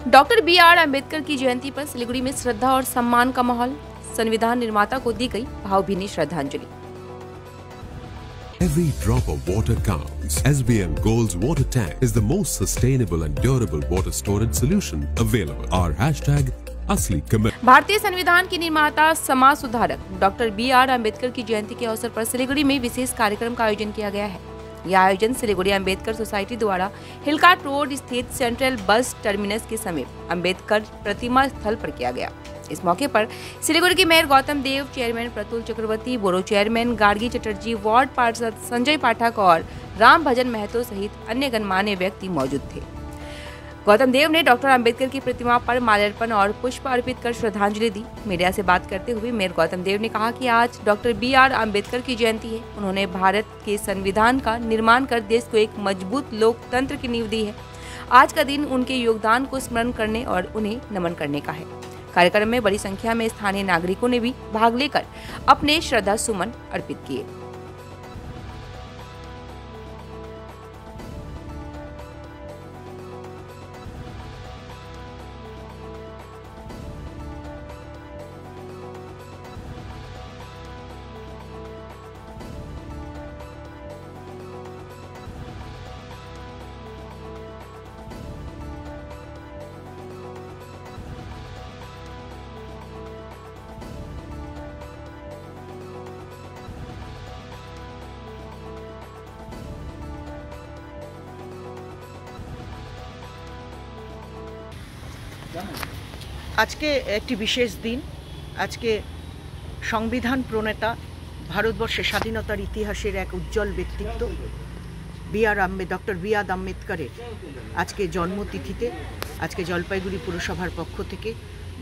Doctor B R. Ambedkar की जयंती पर सिलीगुड़ी में श्रद्धा और सम्मान का माहौल। संविधान निर्माता को दी गई भावभीनी श्रद्धांजलि। Every drop of water counts. SBM Gold's water tank is the most sustainable and durable water storage solution available. Our hashtag असली कमिट। भारतीय संविधान के निर्माता समाज सुधारक डॉक्टर बी.आर. अम्बेडकर की जयंती के अवसर पर सिलीगुड़ी में विशेष कार्यक्रम का आयोजन किया गया है। यह आयोजन सिलीगुड़ी अम्बेडकर सोसाइटी द्वारा हिलकाट रोड स्थित सेंट्रल बस टर्मिनस के समीप अम्बेडकर प्रतिमा स्थल पर किया गया। इस मौके पर सिलीगुड़ी के mayor Gautam Dev, chairman Pratul Chakraborty, borough chairman Gargi Chatterjee, ward पार्षद संजय पाठक और राम भजन महतो सहित अन्य गणमान्य व्यक्ति मौजूद थे। गौतम देव ने डॉक्टर अंबेडकर की प्रतिमा पर माल्यार्पण और पुष्प अर्पित कर श्रद्धांजलि दी। मीडिया से बात करते हुए मेयर गौतम देव ने कहा कि आज डॉक्टर बी.आर. अम्बेडकर की जयंती है। उन्होंने भारत के संविधान का निर्माण कर देश को एक मजबूत लोकतंत्र की नींव दी है। आज का दिन उनके योगदान को स्मरण करने और उन्हें नमन करने का है। कार्यक्रम में बड़ी संख्या में स्थानीय नागरिकों ने भी भाग लेकर अपने श्रद्धा सुमन अर्पित किए। আজকে একটি বিশেষ দিন। আজকে সংবিধান প্রণেতা, ভারতবর্ষের স্বাধীনতার ইতিহাসের এক উজ্জ্বল ব্যক্তিত্ব ডক্টর বি.আর. আম্বেদকরের আজকে জন্মতিথিতে আজকে জলপাইগুড়ি পুরসভার পক্ষ থেকে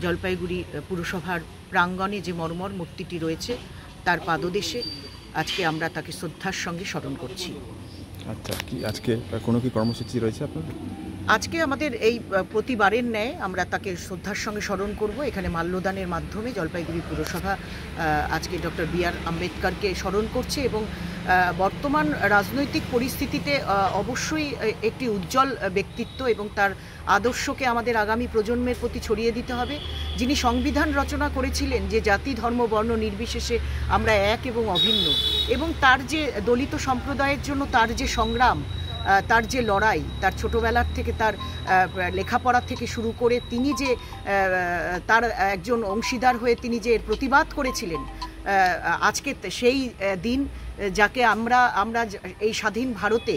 জলপাইগুড়ি পুরসভার প্রাঙ্গণে যে মর্মর মূর্তিটি রয়েছে তার পাদদেশে আজকে আমরা তাকে শ্রদ্ধার সঙ্গে স্মরণ করছি। আচ্ছা, কি আজকে কোনো কি কর্মসূচি রয়েছে আপনাদের? আজকে আমাদের এই প্রতিবারের ন্যায় আমরা তাকে শ্রদ্ধার সঙ্গে স্মরণ করব। এখানে মাল্যদানের মাধ্যমে জলপাইগুড়ি পুরসভা আজকে ডক্টর বি.আর. আম্বেদকরকে স্মরণ করছে এবং বর্তমান রাজনৈতিক পরিস্থিতিতে অবশ্যই একটি উজ্জ্বল ব্যক্তিত্ব এবং তার আদর্শকে আমাদের আগামী প্রজন্মের প্রতি ছড়িয়ে দিতে হবে। যিনি সংবিধান রচনা করেছিলেন যে জাতি, ধর্ম, বর্ণ নির্বিশেষে আমরা এক এবং অভিন্ন, এবং তার যে দলিত সম্প্রদায়ের জন্য তার যে সংগ্রাম, তার যে লড়াই, তার ছোটোবেলার থেকে তার লেখাপড়া থেকে শুরু করে তিনি যে তার একজন অংশীদার হয়ে তিনি যে প্রতিবাদ করেছিলেন, আজকে সেই দিন যাকে আমরা এই স্বাধীন ভারতে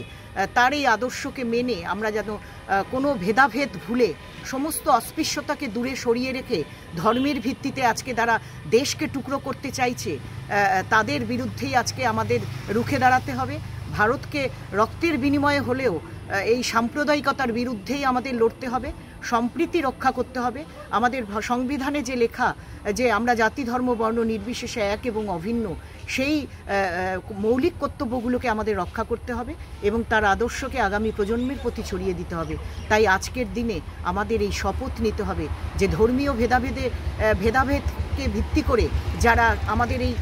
তার এই আদর্শকে মেনে আমরা যেন কোনো ভেদাভেদ ভুলে সমস্ত অস্পৃশ্যতাকে দূরে সরিয়ে রেখে ধর্মের ভিত্তিতে আজকে যারা দেশকে টুকরো করতে চাইছে তাদের বিরুদ্ধেই আজকে আমাদের রুখে দাঁড়াতে হবে। ভারতকে রক্তের বিনিময়ে হলেও এই সাম্প্রদায়িকতার বিরুদ্ধেই আমাদের লড়তে হবে, সম্প্রীতি রক্ষা করতে হবে। আমাদের সংবিধানে যে লেখা যে আমরা জাতি, ধর্ম, বর্ণ নির্বিশেষে এক এবং অভিন্ন, সেই মৌলিক কর্তব্যগুলোকে আমাদের রক্ষা করতে হবে এবং তার আদর্শকে আগামী প্রজন্মের প্রতি ছড়িয়ে দিতে হবে। তাই আজকের দিনে আমাদের এই শপথ নিতে হবে যে ধর্মীয় ভেদাভেদকে ভিত্তি করে যারা আমাদের এই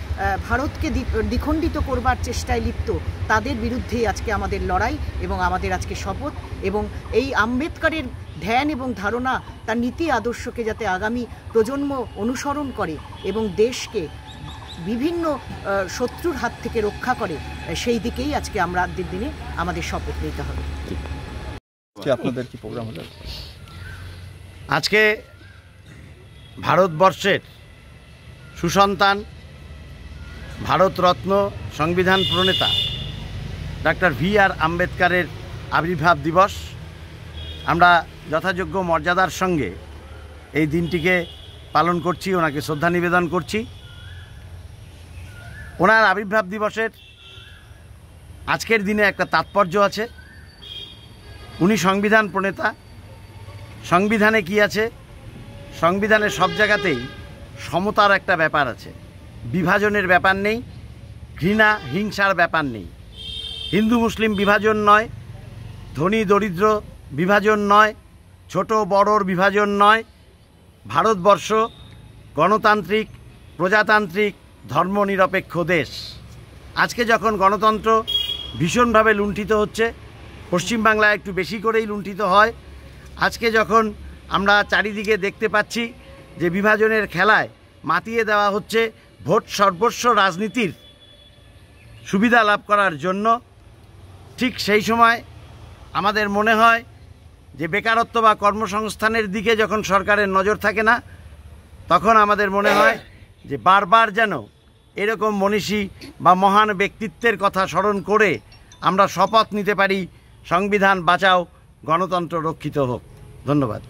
ভারতকে দ্বিখণ্ডিত করবার চেষ্টায় লিপ্ত তাদের বিরুদ্ধেই আজকে আমাদের লড়াই এবং আমাদের আজকে শপথ। এবং এই আম্বেদকরের ধ্যান এবং ধারণা, তার নীতি আদর্শকে যাতে আগামী প্রজন্ম অনুসরণ করে এবং দেশকে বিভিন্ন শত্রুর হাত থেকে রক্ষা করে, সেই দিকেই আজকে আমাদের দিনে আমাদের শপথ নিতে হবে। আপনাদের কি প্রোগ্রাম হলো আজকে? ভারতবর্ষের সুসন্তান, ভারতরত্ন, সংবিধান প্রণেতা ডক্টর বি.আর. আম্বেদকরের আবির্ভাব দিবস। আমরা যথাযোগ্য মর্যাদার সঙ্গে এই দিনটিকে পালন করছি, ওনাকে শ্রদ্ধা নিবেদন করছি। ওনার আবির্ভাব দিবসের আজকের দিনে একটা তাৎপর্য আছে। উনি সংবিধান প্রণেতা। সংবিধানে কি আছে? সংবিধানে সব জায়গাতেই সমতার একটা ব্যাপার আছে, বিভাজনের ব্যাপার নেই, ঘৃণা হিংসার ব্যাপার নেই। হিন্দু মুসলিম বিভাজন নয়, ধনী দরিদ্র বিভাজন নয়, ছোট বড়র বিভাজন নয়। ভারতবর্ষ গণতান্ত্রিক, প্রজাতান্ত্রিক, ধর্মনিরপেক্ষ দেশ। আজকে যখন গণতন্ত্র ভীষণভাবে লুণ্ঠিত হচ্ছে, পশ্চিমবাংলায় একটু বেশি করেই লুণ্ঠিত হয়, আজকে যখন আমরা চারিদিকে দেখতে পাচ্ছি যে বিভাজনের খেলায় মাতিয়ে দেওয়া হচ্ছে ভোট সর্বস্ব রাজনীতির সুবিধা লাভ করার জন্য। ঠিক সেই সময় আমাদের মনে হয় যে বেকারত্ব বা কর্মসংস্থানের দিকে যখন সরকারের নজর থাকে না, তখন আমাদের মনে হয় যে বারবার যেন এরকম মনীষী বা মহান ব্যক্তিত্বের কথা স্মরণ করে আমরা শপথ নিতে পারি, সংবিধান বাঁচাও, গণতন্ত্র রক্ষিত হোক। ধন্যবাদ।